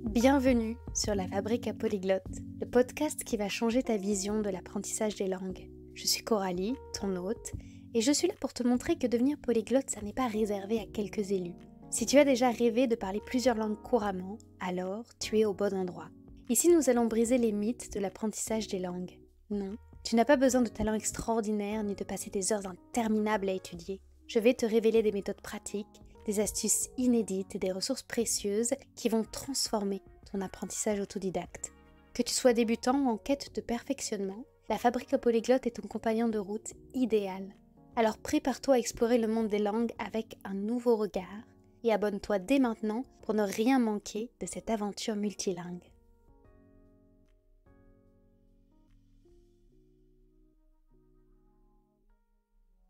Bienvenue sur La Fabrique à Polyglotte, le podcast qui va changer ta vision de l'apprentissage des langues. Je suis Coralie, ton hôte, et je suis là pour te montrer que devenir polyglotte, ça n'est pas réservé à quelques élus. Si tu as déjà rêvé de parler plusieurs langues couramment, alors tu es au bon endroit. Ici, nous allons briser les mythes de l'apprentissage des langues. Non, tu n'as pas besoin de talent extraordinaire ni de passer des heures interminables à étudier. Je vais te révéler des méthodes pratiques, des astuces inédites et des ressources précieuses qui vont transformer ton apprentissage autodidacte. Que tu sois débutant ou en quête de perfectionnement, la Fabrique à Polyglotte est ton compagnon de route idéal. Alors prépare-toi à explorer le monde des langues avec un nouveau regard et abonne-toi dès maintenant pour ne rien manquer de cette aventure multilingue.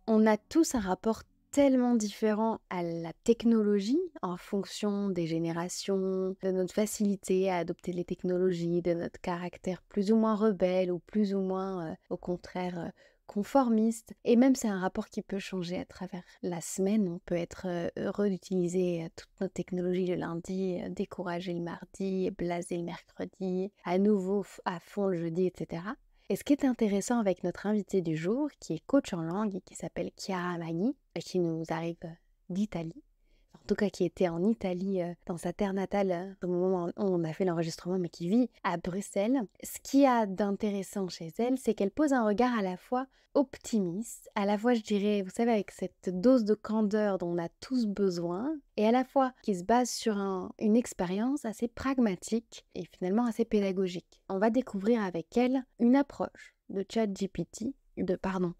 On a tous un rapport tellement différent à la technologie en fonction des générations, de notre facilité à adopter les technologies, de notre caractère plus ou moins rebelle ou plus ou moins, au contraire, conformiste. Et même c'est un rapport qui peut changer à travers la semaine. On peut être heureux d'utiliser toute notre technologie le lundi, découragé le mardi, blasé le mercredi, à nouveau à fond le jeudi, etc. Et ce qui est intéressant avec notre invité du jour, qui est coach en langue et qui s'appelle Chiara Magni, et qui nous arrive d'Italie, en tout cas qui était en Italie dans sa terre natale au moment où on a fait l'enregistrement, mais qui vit à Bruxelles. Ce qu'il y a d'intéressant chez elle, c'est qu'elle pose un regard à la fois optimiste, à la fois je dirais, vous savez, avec cette dose de candeur dont on a tous besoin, et à la fois qui se base sur une expérience assez pragmatique et finalement assez pédagogique. On va découvrir avec elle une approche de ChatGPT,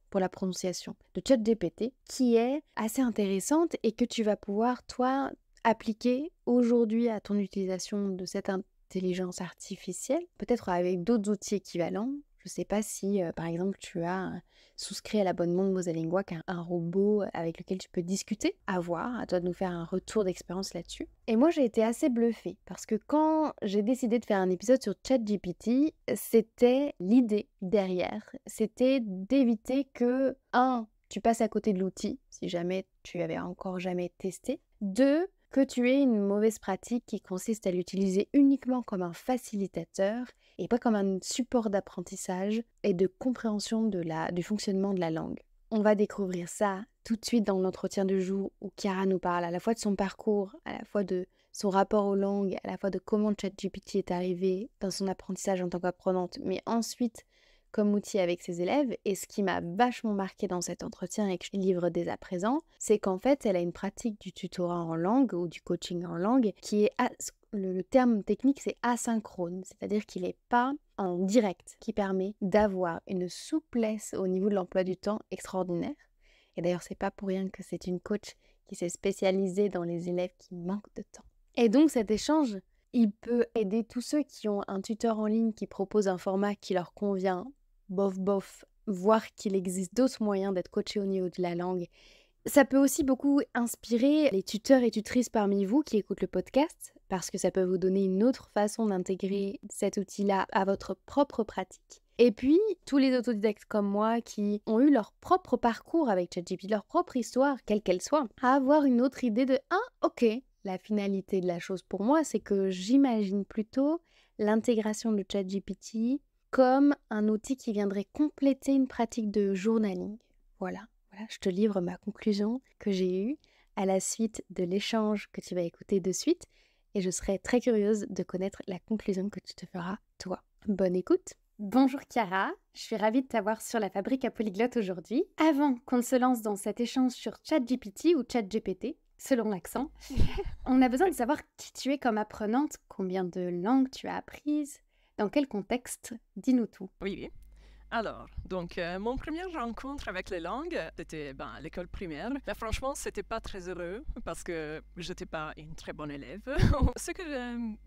pour la prononciation, de ChatGPT, qui est assez intéressante et que tu vas pouvoir, toi, appliquer aujourd'hui à ton utilisation de cette intelligence artificielle, peut-être avec d'autres outils équivalents. Je ne sais pas si, par exemple, tu as souscrit à l'abonnement de Mosalingua, qui est un robot avec lequel tu peux discuter. À voir, à toi de nous faire un retour d'expérience là-dessus. Et moi, j'ai été assez bluffée, parce que quand j'ai décidé de faire un épisode sur ChatGPT, c'était l'idée derrière. C'était d'éviter que, 1, tu passes à côté de l'outil, si jamais tu avais encore jamais testé. 2, que tu aies une mauvaise pratique qui consiste à l'utiliser uniquement comme un facilitateur et pas comme un support d'apprentissage et de compréhension du fonctionnement de la langue. On va découvrir ça tout de suite dans l'entretien du jour où Chiara nous parle à la fois de son parcours, à la fois de son rapport aux langues, à la fois de comment ChatGPT est arrivé dans son apprentissage en tant qu'apprenante, mais ensuite comme outil avec ses élèves. Et ce qui m'a vachement marqué dans cet entretien et que je livre dès à présent, c'est qu'en fait, elle a une pratique du tutorat en langue ou du coaching en langue qui est, le terme technique, c'est asynchrone, c'est-à-dire qu'il n'est pas en direct, qui permet d'avoir une souplesse au niveau de l'emploi du temps extraordinaire. Et d'ailleurs, c'est pas pour rien que c'est une coach qui s'est spécialisée dans les élèves qui manquent de temps. Et donc, cet échange, il peut aider tous ceux qui ont un tuteur en ligne qui propose un format qui leur convient, bof, voir qu'il existe d'autres moyens d'être coaché au niveau de la langue. Ça peut aussi beaucoup inspirer les tuteurs et tutrices parmi vous qui écoutent le podcast, parce que ça peut vous donner une autre façon d'intégrer cet outil-là à votre propre pratique. Et puis, tous les autodidactes comme moi qui ont eu leur propre parcours avec ChatGPT, leur propre histoire, quelle qu'elle soit, à avoir une autre idée de « Ah, ok !» La finalité de la chose pour moi, c'est que j'imagine plutôt l'intégration de ChatGPT comme un outil qui viendrait compléter une pratique de journaling. Voilà, je te livre ma conclusion que j'ai eue à la suite de l'échange que tu vas écouter de suite et je serais très curieuse de connaître la conclusion que tu te feras toi. Bonne écoute! Bonjour Chiara, je suis ravie de t'avoir sur la Fabrique à Polyglotte aujourd'hui. Avant qu'on ne se lance dans cet échange sur ChatGPT ou ChatGPT, selon l'accent, on a besoin de savoir qui tu es comme apprenante, combien de langues tu as apprises, dans quel contexte, dis-nous tout. Oui. Alors, donc, mon première rencontre avec les langues, c'était à l'école primaire. Mais franchement, c'était pas très heureux parce que j'étais pas une très bonne élève. Ce que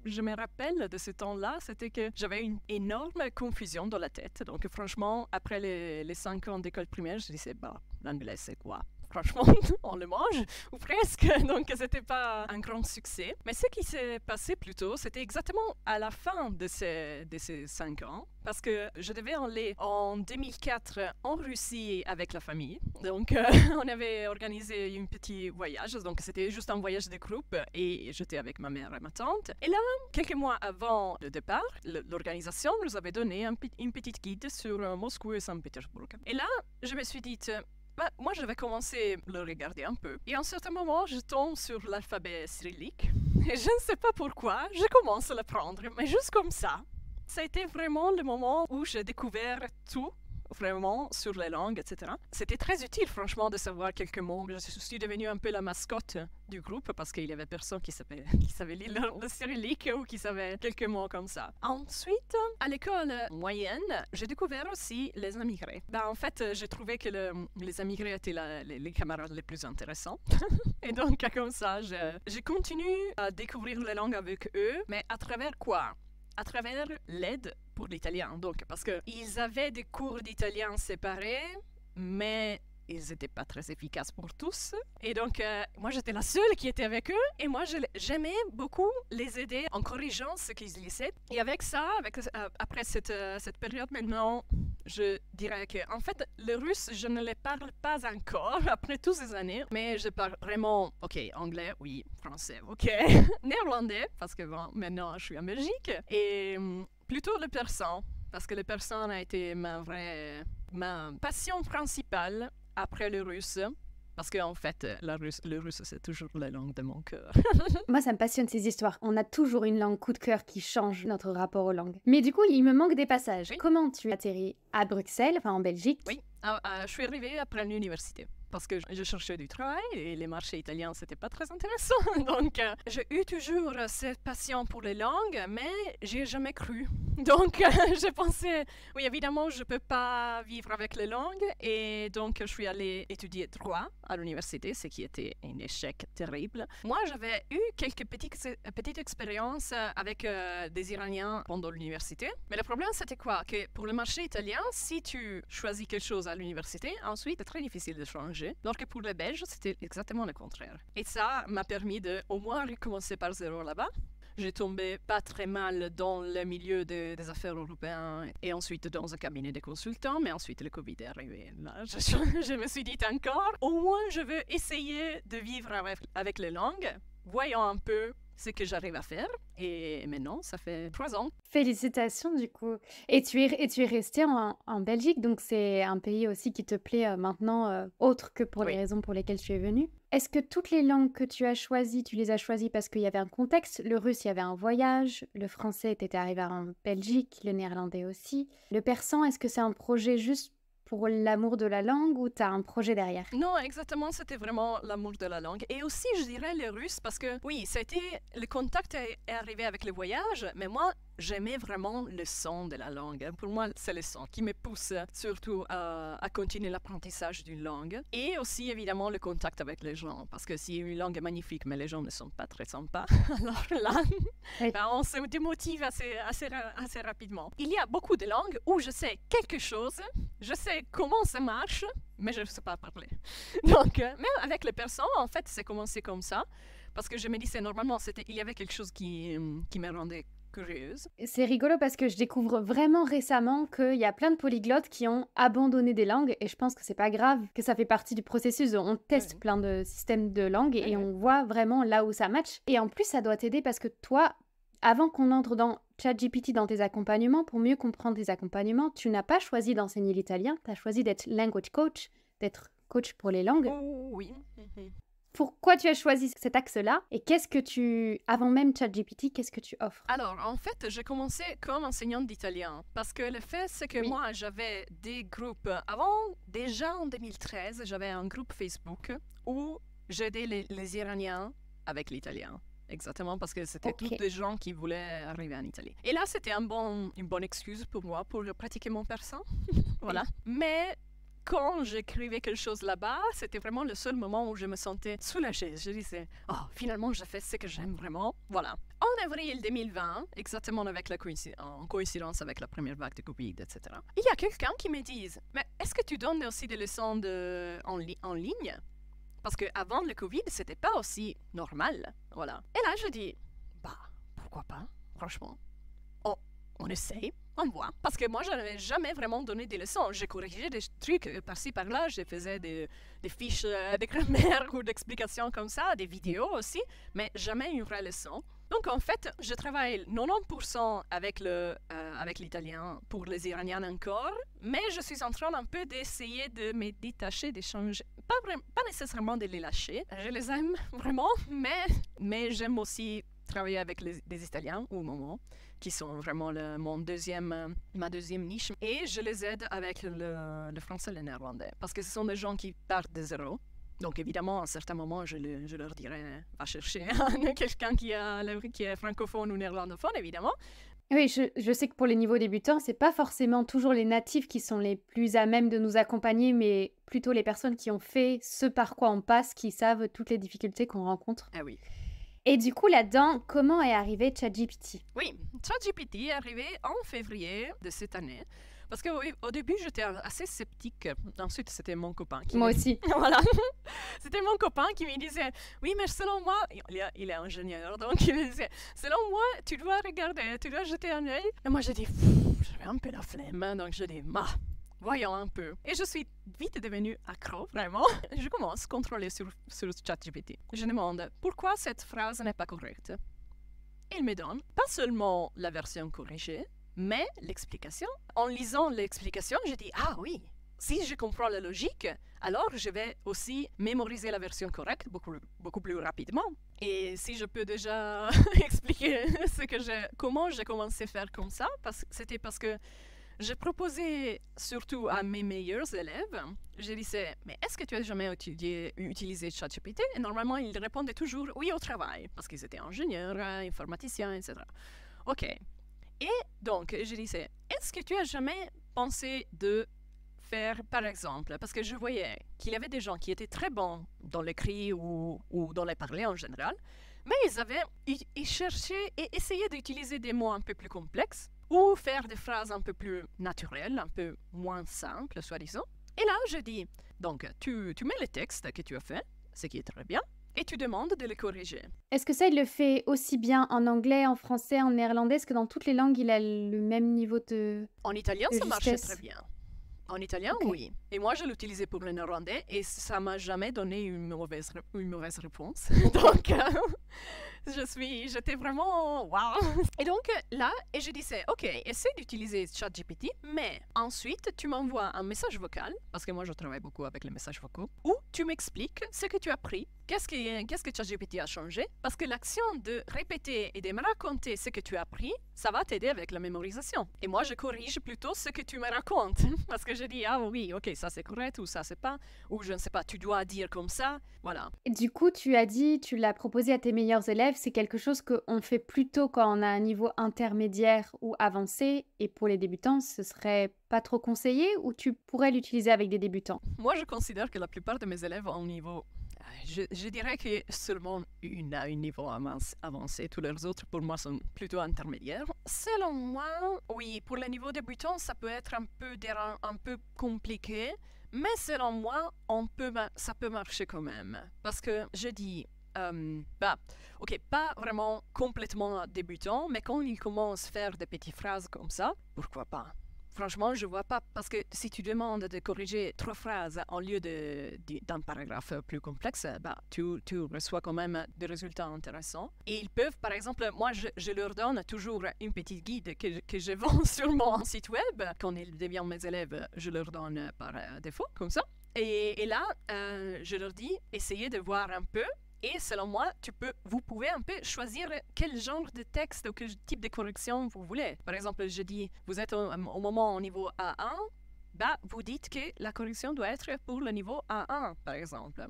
je me rappelle de ce temps-là, c'était que j'avais une énorme confusion dans la tête. Donc, franchement, après les 5 ans d'école primaire, je disais, l'anglais, c'est quoi? franchement, on le mange, ou presque, donc c'était pas un grand succès. Mais ce qui s'est passé plutôt, c'était exactement à la fin de ces 5 ans, parce que je devais aller en 2004 en Russie avec la famille. Donc, on avait organisé un petit voyage, donc c'était juste un voyage de groupe, et j'étais avec ma mère et ma tante. Et là, quelques mois avant le départ, l'organisation nous avait donné une petite guide sur Moscou et Saint-Pétersbourg. Et là, je me suis dit, moi, je vais commencer à le regarder un peu. Et à un certain moment, je tombe sur l'alphabet cyrillique. Et je ne sais pas pourquoi, je commence à l'apprendre, mais juste comme ça. Ça a été vraiment le moment où j'ai découvert tout, vraiment, sur les langues, etc. C'était très utile, franchement, de savoir quelques mots. Je suis devenue un peu la mascotte du groupe parce qu'il y avait personne qui savait lire le cyrillique ou qui savait quelques mots comme ça. Ensuite, à l'école moyenne, j'ai découvert aussi les immigrés. En fait, j'ai trouvé que les immigrés étaient les camarades les plus intéressants. Et donc, comme ça, j'ai continué à découvrir les langues avec eux, mais à travers quoi? À travers l'aide pour l'italien. Donc, parce qu'ils avaient des cours d'italien séparés, mais ils n'étaient pas très efficaces pour tous. Et donc, moi, j'étais la seule qui était avec eux. Et moi, j'aimais beaucoup les aider en corrigeant ce qu'ils disaient. Et avec ça, après cette période maintenant, je dirais que, en fait, le russe, je ne le parle pas encore après toutes ces années. Mais je parle vraiment, anglais, oui, français, néerlandais, parce que bon, maintenant, je suis en Belgique. Et plutôt le persan, parce que le persan a été ma passion principale après le russe, parce qu'en fait, le russe, c'est toujours la langue de mon cœur. Moi, ça me passionne ces histoires. On a toujours une langue coup de cœur qui change notre rapport aux langues. Mais du coup, il me manque des passages. Oui. Comment tu atterris à Bruxelles, enfin en Belgique? Oui, je suis arrivée après l'université. Parce que je cherchais du travail et les marchés italiens, c'était pas très intéressant. Donc, j'ai eu toujours cette passion pour les langues, mais j'ai jamais cru. Donc, j'ai pensé, oui, évidemment, je peux pas vivre avec les langues. Et donc, je suis allée étudier droit à l'université, ce qui était un échec terrible. Moi, j'avais eu quelques petites expériences avec des Iraniens pendant l'université. Mais le problème, c'était quoi? Que pour le marché italien, si tu choisis quelque chose à l'université, ensuite, c'est très difficile de changer. Alors que pour les Belges, c'était exactement le contraire. Et ça m'a permis de au moins recommencer par zéro là-bas. J'ai tombé pas très mal dans le milieu des affaires européennes et ensuite dans un cabinet de consultants, mais ensuite le Covid est arrivé. Là, je me suis dit encore, au moins je veux essayer de vivre avec les langues, voyons un peu ce que j'arrive à faire. Et maintenant, ça fait 3 ans. Félicitations du coup. Et tu es restée en Belgique, donc c'est un pays aussi qui te plaît maintenant, autre que pour les raisons pour lesquelles tu es venue. Est-ce que toutes les langues que tu as choisies, tu les as choisies parce qu'il y avait un contexte? Le russe, il y avait un voyage. Le français, t'étais arrivé en Belgique. Le néerlandais aussi. Le persan, est-ce que c'est un projet juste pour l'amour de la langue ou tu as un projet derrière? Non, exactement, c'était vraiment l'amour de la langue. Et aussi, je dirais le russe, parce que oui, le contact est arrivé avec le voyage, mais moi, j'aimais vraiment le son de la langue. Pour moi, c'est le son qui me pousse surtout à continuer l'apprentissage d'une langue. Et aussi, évidemment, le contact avec les gens. Parce que si une langue est magnifique, mais les gens ne sont pas très sympas, alors là, on se démotive assez rapidement. Il y a beaucoup de langues où je sais quelque chose, je sais comment ça marche, mais je ne sais pas parler. Donc, même avec les personnes, en fait, c'est commencé comme ça. Parce que je me disais, normalement, il y avait quelque chose qui me rendait curieuse. C'est rigolo parce que je découvre vraiment récemment qu'il y a plein de polyglottes qui ont abandonné des langues et je pense que c'est pas grave, que ça fait partie du processus. On teste plein de systèmes de langues et on voit vraiment là où ça match. Et en plus, ça doit t'aider parce que toi, avant qu'on entre dans ChatGPT dans tes accompagnements, pour mieux comprendre tes accompagnements, tu n'as pas choisi d'enseigner l'italien, tu as choisi d'être language coach, d'être coach pour les langues. Oh, oui. Pourquoi tu as choisi cet axe-là? Et avant même ChatGPT, qu'est-ce que tu offres? Alors, en fait, j'ai commencé comme enseignante d'italien. Parce que le fait, c'est que moi, j'avais des groupes. Déjà en 2013, j'avais un groupe Facebook où j'aidais les Iraniens avec l'italien. Exactement, parce que c'était tous des gens qui voulaient arriver en Italie. Et là, c'était une bonne excuse pour moi pour pratiquer mon persan. Voilà. Mais quand j'écrivais quelque chose là-bas, c'était vraiment le seul moment où je me sentais soulagée. Je disais, finalement, j'ai fait ce que j'aime vraiment. Voilà. En avril 2020, exactement en coïncidence avec la première vague de Covid, etc., il y a quelqu'un qui me dit, mais est-ce que tu donnes aussi des leçons en ligne? Parce qu'avant le Covid, c'était pas aussi normal. Voilà. Et là, je dis, bah, pourquoi pas, franchement. On essaye, on voit. Parce que moi, je n'avais jamais vraiment donné des leçons. J'ai corrigé des trucs par-ci, par-là. Je faisais des fiches de grammaire ou d'explications comme ça, des vidéos aussi, mais jamais une vraie leçon. Donc, en fait, je travaille 90% avec l'italien, pour les Iraniens encore, mais je suis en train un peu d'essayer de me détacher, d'échanger. Pas nécessairement de les lâcher. Je les aime vraiment, mais j'aime aussi travailler avec des Italiens au moment, qui sont vraiment ma deuxième niche. Et je les aide avec le français et le néerlandais, parce que ce sont des gens qui partent de zéro. Donc évidemment, à un certain moment, je leur dirais, va chercher quelqu'un qui est francophone ou néerlandophone, évidemment. Oui, je sais que pour les niveaux débutants, c'est pas forcément toujours les natifs qui sont les plus à même de nous accompagner, mais plutôt les personnes qui ont fait ce par quoi on passe, qui savent toutes les difficultés qu'on rencontre. Ah oui. Et du coup, là-dedans, comment est arrivé ChatGPT? Oui, ChatGPT est arrivé en février de cette année. Parce qu'au début, j'étais assez sceptique. Ensuite, c'était mon copain qui... Moi aussi. Voilà. C'était mon copain qui me disait, oui, mais selon moi, il est ingénieur, donc il me disait, selon moi, tu dois regarder, tu dois jeter un œil. Et moi, j'ai dit, j'avais un peu la flemme, donc je dis, voyons un peu. Et je suis vite devenue accro, vraiment. Je commence à contrôler sur ChatGPT. Je demande, pourquoi cette phrase n'est pas correcte? Il me donne pas seulement la version corrigée, mais l'explication. En lisant l'explication, je dis, ah oui, si je comprends la logique, alors je vais aussi mémoriser la version correcte beaucoup plus rapidement. Et si je peux déjà expliquer comment j'ai commencé à faire comme ça, c'était parce que j'ai proposé surtout à mes meilleurs élèves, je disais, mais est-ce que tu as jamais utilisé ChatGPT? Et normalement, ils répondaient toujours oui au travail, parce qu'ils étaient ingénieurs, informaticiens, etc. Ok. Et donc, je disais, est-ce que tu as jamais pensé de faire, par exemple, parce que je voyais qu'il y avait des gens qui étaient très bons dans l'écrit ou dans les parler en général, mais ils cherchaient et essayaient d'utiliser des mots un peu plus complexes ou faire des phrases un peu plus naturelles, un peu moins simples, soi-disant. Et là, je dis, donc, tu mets le texte que tu as fait, ce qui est très bien, et tu demandes de le corriger. Est-ce que ça, il le fait aussi bien en anglais, en français, en néerlandais? Est-ce que dans toutes les langues, il a le même niveau de En italien, de ça marchait justesse? très bien. En italien, Ok. oui. Et moi, je l'utilisais pour le néerlandais et ça m'a jamais donné une mauvaise réponse. Donc, j'étais vraiment waouh. Et donc là, et je disais, ok, essaie d'utiliser ChatGPT, mais ensuite tu m'envoies un message vocal, parce que moi je travaille beaucoup avec les messages vocaux, où tu m'expliques ce que tu as appris, qu'est-ce que ChatGPT a changé, parce que l'action de répéter et de me raconter ce que tu as appris, ça va t'aider avec la mémorisation. Et moi je corrige plutôt ce que tu me racontes, parce que je dis, ah oui, ok, ça c'est correct, ou ça c'est pas, ou je ne sais pas, tu dois dire comme ça, voilà. Et du coup, tu as dit, tu l'as proposé à tes meilleurs élèves, c'est quelque chose qu'on fait plutôt quand on a un niveau intermédiaire ou avancé, et pour les débutants, ce serait pas trop conseillé, ou tu pourrais l'utiliser avec des débutants? Moi je considère que la plupart de mes élèves ont un niveau... Je dirais que seulement une a un niveau avancé. Tous les autres, pour moi, sont plutôt intermédiaires. Selon moi, oui, pour le niveau débutant, ça peut être un peu compliqué. Mais selon moi, ça peut marcher quand même. Parce que je dis, ok, pas vraiment complètement débutant, mais quand il commence à faire des petites phrases comme ça, pourquoi pas? Franchement, je vois pas, parce que si tu demandes de corriger 3 phrases en lieu d'un paragraphe plus complexe, tu reçois quand même des résultats intéressants. Et ils peuvent, par exemple, moi, je leur donne toujours une petite guide que je vends sur mon site web. Quand ils deviennent mes élèves, je leur donne par défaut, comme ça. Et là, je leur dis, essayez de voir un peu. Et selon moi, vous pouvez un peu choisir quel genre de texte ou quel type de correction vous voulez. Par exemple, je dis, vous êtes au moment au niveau A1, vous dites que la correction doit être pour le niveau A1, par exemple.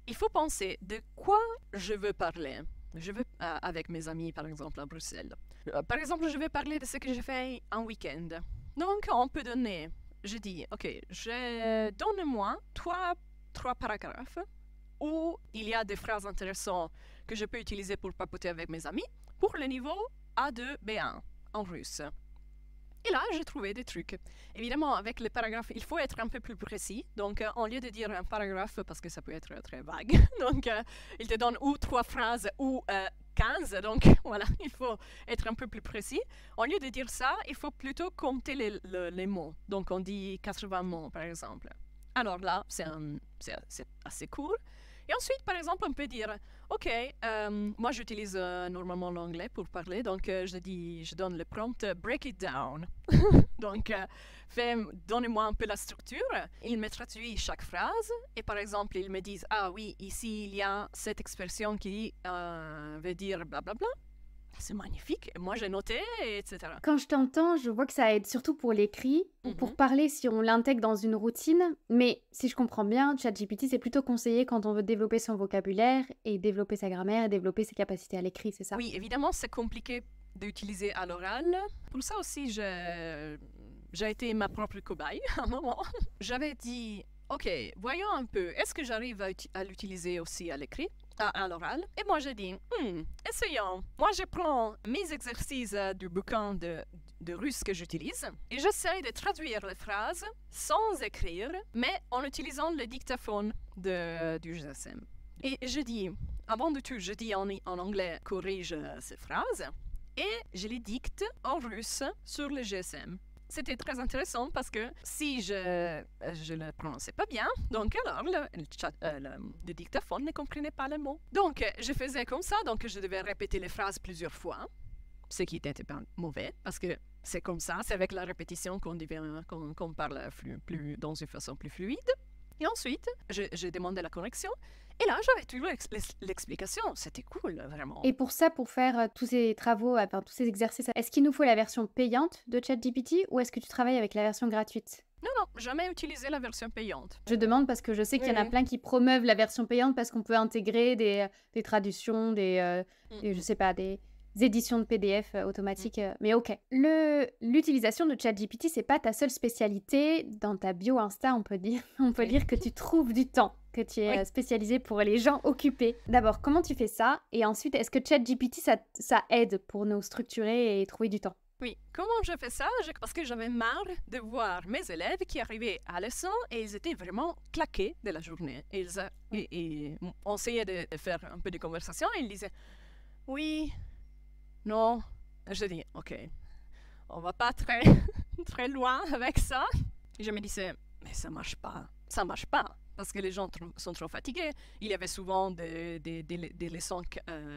Il faut penser de quoi je veux parler. Je veux, avec mes amis, par exemple, à Bruxelles. Par exemple, je vais parler de ce que j'ai fait un week-end. Donc, on peut donner, je dis, ok, donne-moi 3 paragraphes où il y a des phrases intéressantes que je peux utiliser pour papoter avec mes amis pour le niveau A2, B1 en russe. Et là, j'ai trouvé des trucs. Évidemment, avec les paragraphes, il faut être un peu plus précis. Donc, au lieu de dire un paragraphe, parce que ça peut être très vague, donc il te donne ou 3 phrases ou 15. Donc, voilà, il faut être un peu plus précis. Au lieu de dire ça, il faut plutôt compter les mots. Donc, on dit 80 mots, par exemple. Alors là, c'est assez court. Et ensuite, par exemple, on peut dire, OK, moi j'utilise normalement l'anglais pour parler, donc je donne le prompt break it down. Donc, donnez-moi un peu la structure. Il me traduit chaque phrase et par exemple, ils me disent, ah oui, ici il y a cette expression qui veut dire blablabla. C'est magnifique. Moi, j'ai noté, etc. Quand je t'entends, je vois que ça aide surtout pour l'écrit ou pour parler si on l'intègre dans une routine. Mais si je comprends bien, ChatGPT, c'est plutôt conseillé quand on veut développer son vocabulaire et développer sa grammaire et développer ses capacités à l'écrit, c'est ça? Oui, évidemment, c'est compliqué d'utiliser à l'oral. Pour ça aussi, j'ai été ma propre cobaye à un moment. J'avais dit, OK, voyons un peu, est-ce que j'arrive à l'utiliser aussi à l'écrit? À l'oral. Et moi, j'ai dit, essayons. Moi, je prends mes exercices du bouquin de russe que j'utilise et j'essaie de traduire les phrases sans écrire, mais en utilisant le dictaphone du GSM. Et je dis, avant de tout, je dis en anglais, corrige ces phrases et je les dicte en russe sur le GSM. C'était très intéressant parce que si je ne le prononçais pas bien, donc alors le dictaphone ne comprenait pas les mots. Donc je faisais comme ça, donc je devais répéter les phrases plusieurs fois, ce qui n'était pas mauvais parce que c'est comme ça, c'est avec la répétition qu'on parle plus dans une façon plus fluide. Et ensuite, j'ai demandé la correction. Et là, j'avais toujours l'explication. C'était cool, vraiment. Et pour ça, pour faire tous ces travaux, enfin, tous ces exercices, est-ce qu'il nous faut la version payante de ChatGPT ou est-ce que tu travailles avec la version gratuite? Non, jamais utilisé la version payante. Je demande parce que je sais qu'il y en a plein qui promeuvent la version payante parce qu'on peut intégrer des traductions, je sais pas, des éditions de PDF automatiques. Mais ok. L'utilisation de ChatGPT, c'est pas ta seule spécialité. Dans ta bio Insta, on peut lire que tu trouves du temps, que tu es spécialisée pour les gens occupés. D'abord, comment tu fais ça? Et ensuite, est-ce que ChatGPT, ça aide pour nous structurer et trouver du temps? Oui, comment je fais ça? Parce que j'avais marre de voir mes élèves qui arrivaient à la leçon et ils étaient vraiment claqués de la journée. Et on essayait de faire un peu de conversation et ils disaient « Oui, non. » Je dis « Ok, on va pas très, très loin avec ça. » Et je me disais « Mais ça marche pas. Ça marche pas. » Parce que les gens sont trop fatigués. Il y avait souvent des leçons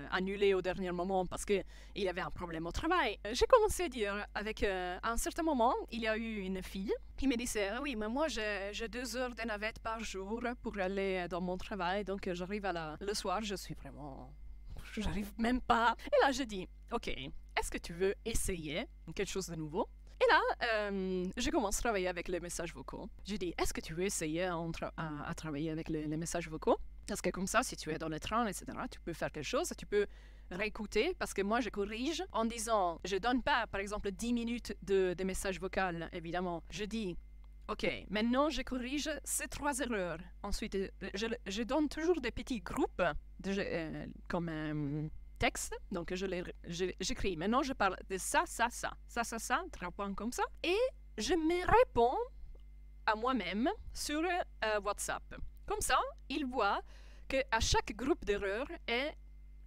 annulées au dernier moment parce qu'il y avait un problème au travail. J'ai commencé à dire, à un certain moment, il y a eu une fille qui me disait « Oui, mais moi j'ai 2 heures de navette par jour pour aller dans mon travail. Donc j'arrive le soir, j'arrive même pas. » Et là, je dis « Ok, est-ce que tu veux essayer quelque chose de nouveau ?» Et là, je commence à travailler avec les messages vocaux. Je dis, est-ce que tu veux essayer à travailler avec les messages vocaux? Parce que comme ça, si tu es dans le train, etc., tu peux faire quelque chose, tu peux réécouter, parce que moi, je corrige en disant, je ne donne pas, par exemple, 10 minutes de messages vocaux, évidemment. Je dis, OK, maintenant, je corrige ces 3 erreurs. Ensuite, je donne toujours des petits groupes, comme texte, donc j'écris. Maintenant, je parle de ça, 3 points comme ça. Et je me réponds à moi-même sur WhatsApp. Comme ça, il voit qu'à chaque groupe d'erreurs est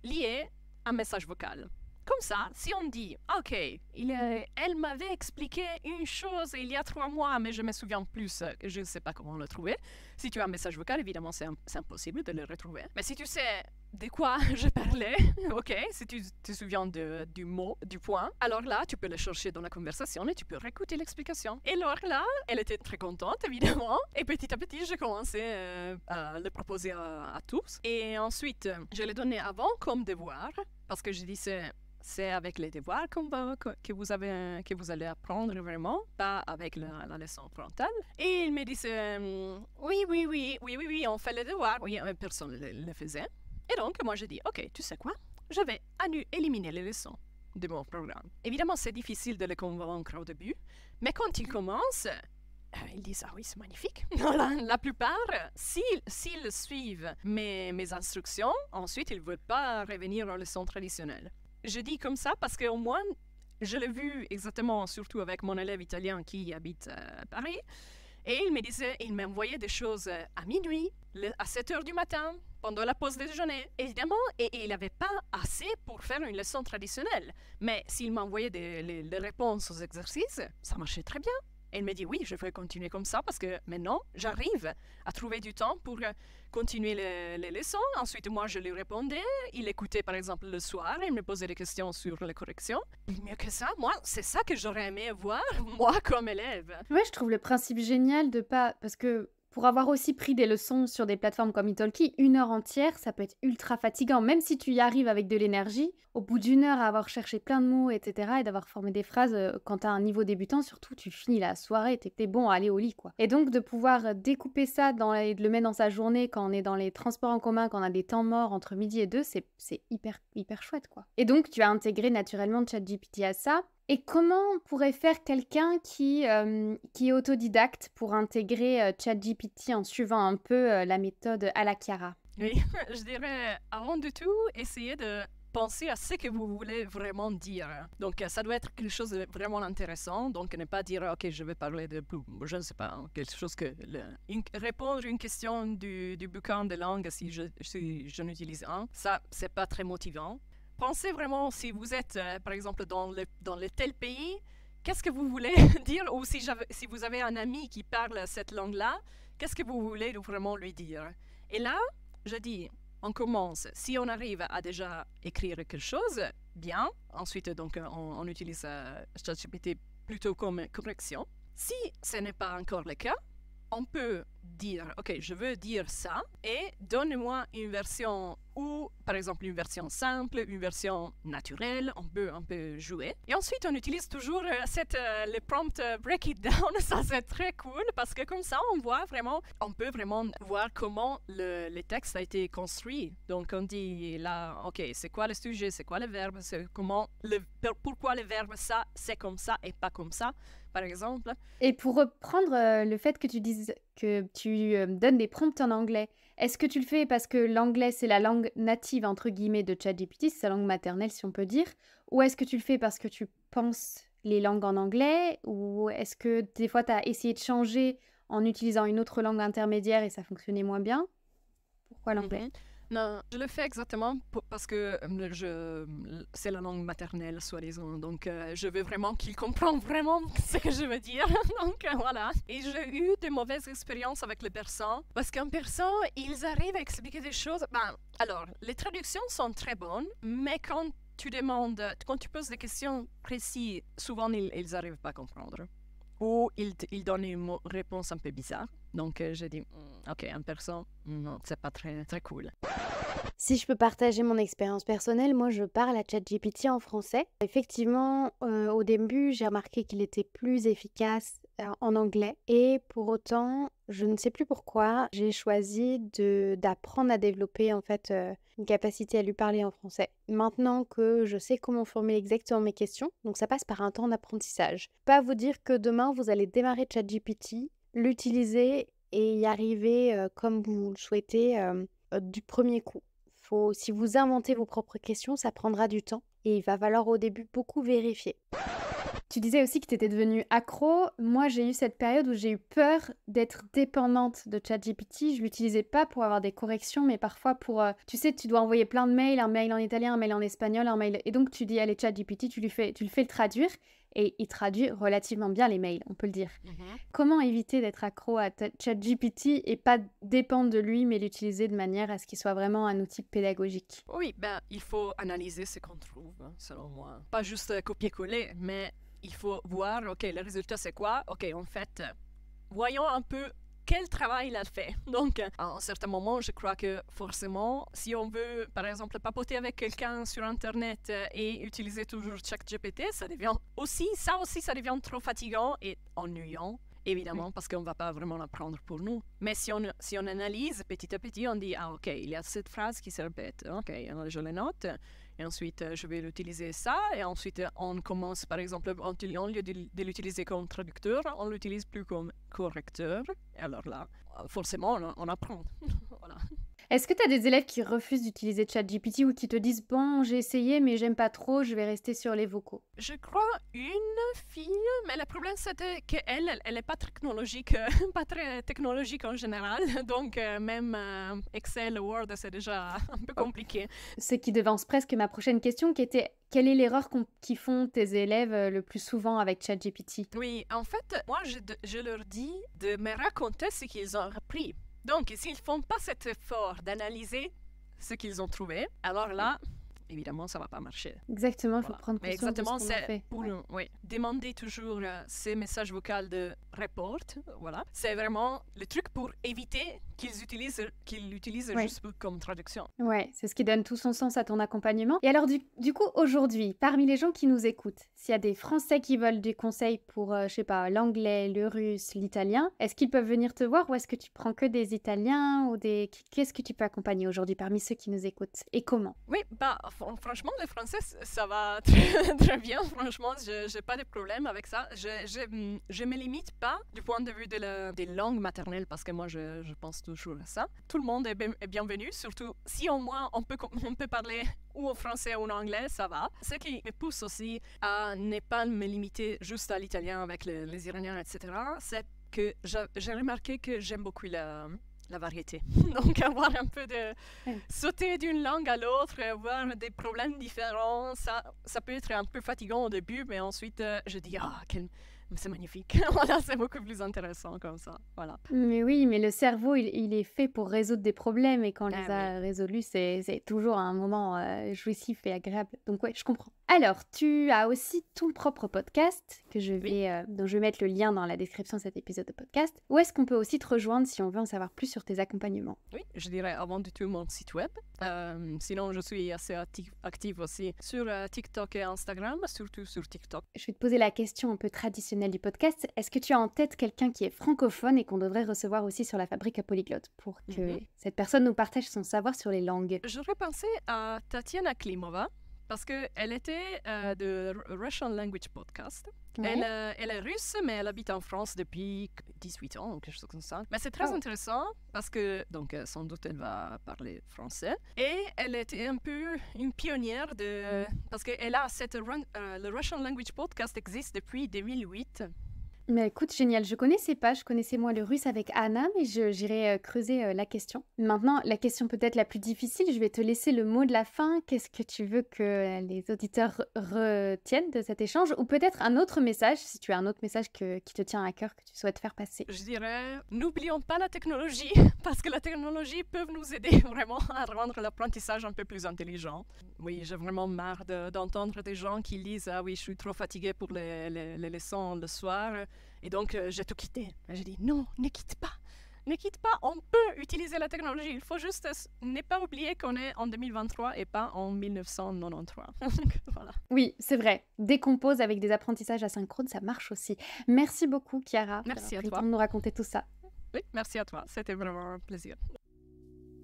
lié un message vocal. Comme ça, si on dit, OK, elle m'avait expliqué une chose il y a 3 mois, mais je me souviens plus, je ne sais pas comment le trouver. Si tu as un message vocal, évidemment, c'est impossible de le retrouver. Mais si tu sais de quoi je parlais, OK, si tu te souviens du mot, du point, alors là, tu peux le chercher dans la conversation et tu peux réécouter l'explication. Et alors là, elle était très contente, évidemment. Et petit à petit, j'ai commencé à le proposer à tous. Et ensuite, je l'ai donné avant comme devoir, parce que je disais, c'est avec les devoirs que vous allez apprendre vraiment, pas avec la leçon frontale. Et il me disait, oui, on fait les devoirs. Oui, personne ne le faisait. Et donc, moi, j'ai dit, OK, tu sais quoi? Je vais éliminer les leçons de mon programme. Évidemment, c'est difficile de les convaincre au début, mais quand ils commencent, ils disent, ah oui, c'est magnifique. La plupart, s'ils suivent mes instructions, ensuite, ils ne veulent pas revenir aux leçons traditionnelles. Je dis comme ça parce qu'au moins, je l'ai vu exactement, surtout avec mon élève italien qui habite à Paris. Et il me disait, il m'envoyait des choses à minuit, à 7 heures du matin, pendant la pause déjeuner, évidemment, et il n'avait pas assez pour faire une leçon traditionnelle. Mais s'il m'envoyait les réponses aux exercices, ça marchait très bien. Et il me dit, oui, je vais continuer comme ça parce que maintenant, j'arrive à trouver du temps pour continuer les leçons. Ensuite, moi, je lui répondais. Il écoutait, par exemple, le soir. Il me posait des questions sur les corrections. Mieux que ça, moi, c'est ça que j'aurais aimé voir, moi, comme élève. Ouais, je trouve le principe génial de pas... Parce que pour avoir aussi pris des leçons sur des plateformes comme Italki, 1 heure entière, ça peut être ultra fatigant. Même si tu y arrives avec de l'énergie, au bout d'1 heure à avoir cherché plein de mots, etc., et d'avoir formé des phrases, quand tu as un niveau débutant, surtout, tu finis la soirée, t'es bon à aller au lit, quoi. Et donc, de pouvoir découper ça et de le mettre dans sa journée quand on est dans les transports en commun, quand on a des temps morts entre midi et 2, c'est hyper, hyper chouette, quoi. Et donc, tu as intégré naturellement ChatGPT à ça. Et comment pourrait faire quelqu'un qui est autodidacte pour intégrer ChatGPT en suivant un peu la méthode à la Chiara? Oui, je dirais, avant de tout, essayez de penser à ce que vous voulez vraiment dire. Donc, ça doit être quelque chose de vraiment intéressant. Donc, ne pas dire, OK, je vais parler de, je ne sais pas, quelque chose que... répondre à une question du bouquin de langue si je n'utilise un. Ça, c'est pas très motivant. Pensez vraiment, si vous êtes, par exemple, dans le tel pays, qu'est-ce que vous voulez dire? Ou si vous avez un ami qui parle cette langue-là, qu'est-ce que vous voulez vraiment lui dire? Et là, je dis, on commence. Si on arrive à déjà écrire quelque chose, bien. Ensuite, donc, on utilise ChatGPT plutôt comme correction. Si ce n'est pas encore le cas, on peut dire, OK, je veux dire ça, et donne-moi une version ou, par exemple, une version simple, une version naturelle, on peut jouer. Et ensuite, on utilise toujours le prompt break it down, ça c'est très cool, parce que comme ça, on peut vraiment voir comment le texte a été construit. Donc, on dit là, OK, c'est quoi le sujet, c'est quoi le verbe, pourquoi le verbe ça, c'est comme ça et pas comme ça, par exemple. Et pour reprendre le fait que tu dises que tu donnes des prompts en anglais, est-ce que tu le fais parce que l'anglais, c'est la langue native, entre guillemets, de ChatGPT, c'est sa langue maternelle, si on peut dire, ou est-ce que tu le fais parce que tu penses les langues en anglais, ou est-ce que des fois, tu as essayé de changer en utilisant une autre langue intermédiaire et ça fonctionnait moins bien? Pourquoi l'anglais? Non, je le fais exactement parce que c'est la langue maternelle, soi-disant. Donc, je veux vraiment qu'il comprenne vraiment ce que je veux dire. Donc, voilà. Et j'ai eu de mauvaises expériences avec les persans. Parce qu'en persan, ils arrivent à expliquer des choses. Alors, les traductions sont très bonnes, mais quand tu poses des questions précises, souvent, ils n'arrivent pas à comprendre. Ou ils donnent une réponse un peu bizarre. Donc, j'ai dit, OK, en persan, non, c'est pas très, très cool. Si je peux partager mon expérience personnelle, moi je parle à ChatGPT en français. Effectivement, au début, j'ai remarqué qu'il était plus efficace en anglais. Et pour autant, je ne sais plus pourquoi, j'ai choisi d'apprendre à développer en fait une capacité à lui parler en français. Maintenant que je sais comment formuler exactement mes questions, donc ça passe par un temps d'apprentissage. Pas vous dire que demain vous allez démarrer ChatGPT, l'utiliser et y arriver comme vous le souhaitez du premier coup. Si vous inventez vos propres questions, ça prendra du temps et il va falloir au début beaucoup vérifier. Tu disais aussi que tu étais devenue accro. Moi, j'ai eu cette période où j'ai eu peur d'être dépendante de ChatGPT. Je l'utilisais pas pour avoir des corrections, mais parfois pour... tu sais, tu dois envoyer plein de mails, un mail en italien, un mail en espagnol, un mail... Et donc, tu dis, allez, ChatGPT, tu le fais le traduire. Et il traduit relativement bien les mails, on peut le dire. Comment éviter d'être accro à ChatGPT et pas dépendre de lui, mais l'utiliser de manière à ce qu'il soit vraiment un outil pédagogique? Oui, il faut analyser ce qu'on trouve, selon moi. Pas juste copier-coller, mais il faut voir, OK, le résultat c'est quoi? OK, en fait, voyons un peu quel travail il a fait. Donc, à un certain moment, je crois que forcément, si on veut, par exemple, papoter avec quelqu'un sur Internet et utiliser toujours ChatGPT, ça devient trop fatigant et ennuyant, évidemment, parce qu'on ne va pas vraiment l'apprendre pour nous. Mais si on analyse petit à petit, on dit, OK, il y a cette phrase qui se répète. OK, alors je le note. Et ensuite, je vais l'utiliser ça. Et ensuite, on commence, par exemple, au lieu de l'utiliser comme traducteur, on l'utilise plus comme correcteur. Et alors là, forcément, on apprend. Voilà. Est-ce que tu as des élèves qui refusent d'utiliser ChatGPT ou qui te disent « Bon, j'ai essayé, mais j'aime pas trop, je vais rester sur les vocaux ». Je crois une fille, mais le problème c'était qu'elle, elle n'est pas technologique, pas très technologique en général. Donc même Excel, Word, c'est déjà un peu compliqué. Ce qui devance presque ma prochaine question, qui était « Quelle est l'erreur qui font tes élèves le plus souvent avec ChatGPT ?» Oui, en fait, moi je leur dis de me raconter ce qu'ils ont appris. Donc, s'ils ne font pas cet effort d'analyser ce qu'ils ont trouvé, alors là, évidemment, ça ne va pas marcher. Exactement, il faut Voilà. prendre Mais conscience exactement, de ce qu'on a c'est fait. pour demander toujours ces messages vocaux de report. Voilà. C'est vraiment le truc pour éviter qu'ils l'utilisent Ouais. juste comme traduction. Ouais, c'est ce qui donne tout son sens à ton accompagnement. Et alors, du coup, aujourd'hui, parmi les gens qui nous écoutent, s'il y a des Français qui veulent du conseil pour, je sais pas, l'anglais, le russe, l'italien, est-ce qu'ils peuvent venir te voir ou est-ce que tu prends que des Italiens ou des... Qu'est-ce que tu peux accompagner aujourd'hui parmi ceux qui nous écoutent et comment? Oui, bah, franchement, le français, ça va très, très bien. Franchement, je n'ai pas de problème avec ça. Je me limite pas du point de vue des langues maternelles parce que moi, je pense toujours à ça. Tout le monde est bienvenu, surtout si au moins on peut parler ou en français ou en anglais, ça va. Ce qui me pousse aussi à ne pas me limiter juste à l'italien avec les Iraniens, etc., c'est que j'ai remarqué que j'aime beaucoup la variété. Donc, avoir un peu de... sauter d'une langue à l'autre, avoir des problèmes différents, ça peut être un peu fatigant au début, mais ensuite, je dis, c'est magnifique. Voilà, c'est beaucoup plus intéressant comme ça. Voilà. Mais oui, mais le cerveau, il est fait pour résoudre des problèmes et quand on les a Oui. résolus, c'est toujours un moment jouissif et agréable. Donc ouais, je comprends. Alors, tu as aussi ton propre podcast dont je vais mettre le lien dans la description de cet épisode de podcast. Où est-ce qu'on peut aussi te rejoindre si on veut en savoir plus sur tes accompagnements? Oui, je dirais avant de tout mon site web. Sinon, je suis assez active aussi sur TikTok et Instagram, surtout sur TikTok. Je vais te poser la question un peu traditionnelle du podcast. Est-ce que tu as en tête quelqu'un qui est francophone et qu'on devrait recevoir aussi sur la Fabrique à Polyglotte pour que cette personne nous partage son savoir sur les langues? J'aurais pensé à Tatiana Klimova parce qu'elle était de Russian Language Podcast. Ouais. Elle est russe, mais elle habite en France depuis 18 ans ou quelque chose comme ça. Mais c'est très intéressant parce que, donc, sans doute, elle va parler français. Et elle était un peu une pionnière parce que le Russian Language Podcast existe depuis 2008. Mais écoute, génial, je connaissais pas, je connaissais moi le russe avec Anna, mais j'irai creuser la question. Maintenant, la question peut-être la plus difficile, je vais te laisser le mot de la fin. Qu'est-ce que tu veux que les auditeurs retiennent de cet échange? Ou peut-être un autre message, si tu as un autre message qui te tient à cœur, que tu souhaites faire passer. Je dirais, n'oublions pas la technologie, parce que la technologie peut nous aider vraiment à rendre l'apprentissage un peu plus intelligent. Oui, j'ai vraiment marre d'entendre des gens qui disent « Ah oui, je suis trop fatiguée pour les leçons le soir ». Et donc, j'ai tout quitté. J'ai dit, non, ne quitte pas. Ne quitte pas, on peut utiliser la technologie. Il faut juste ne pas oublier qu'on est en 2023 et pas en 1993. Voilà. Oui, c'est vrai. Décompose avec des apprentissages asynchrones, ça marche aussi. Merci beaucoup, Chiara. Merci à toi. toi. De nous raconter tout ça. Oui, merci à toi. C'était vraiment un plaisir.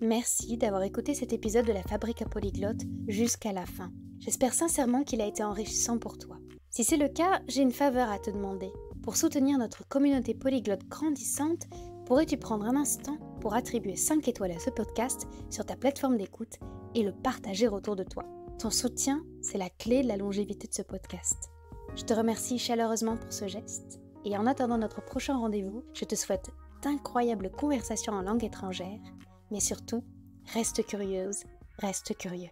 Merci d'avoir écouté cet épisode de la Fabrique à Polyglotte jusqu'à la fin. J'espère sincèrement qu'il a été enrichissant pour toi. Si c'est le cas, j'ai une faveur à te demander. Pour soutenir notre communauté polyglotte grandissante, pourrais-tu prendre un instant pour attribuer 5 étoiles à ce podcast sur ta plateforme d'écoute et le partager autour de toi? Ton soutien, c'est la clé de la longévité de ce podcast. Je te remercie chaleureusement pour ce geste et en attendant notre prochain rendez-vous, je te souhaite d'incroyables conversations en langue étrangère, mais surtout, reste curieuse, reste curieux.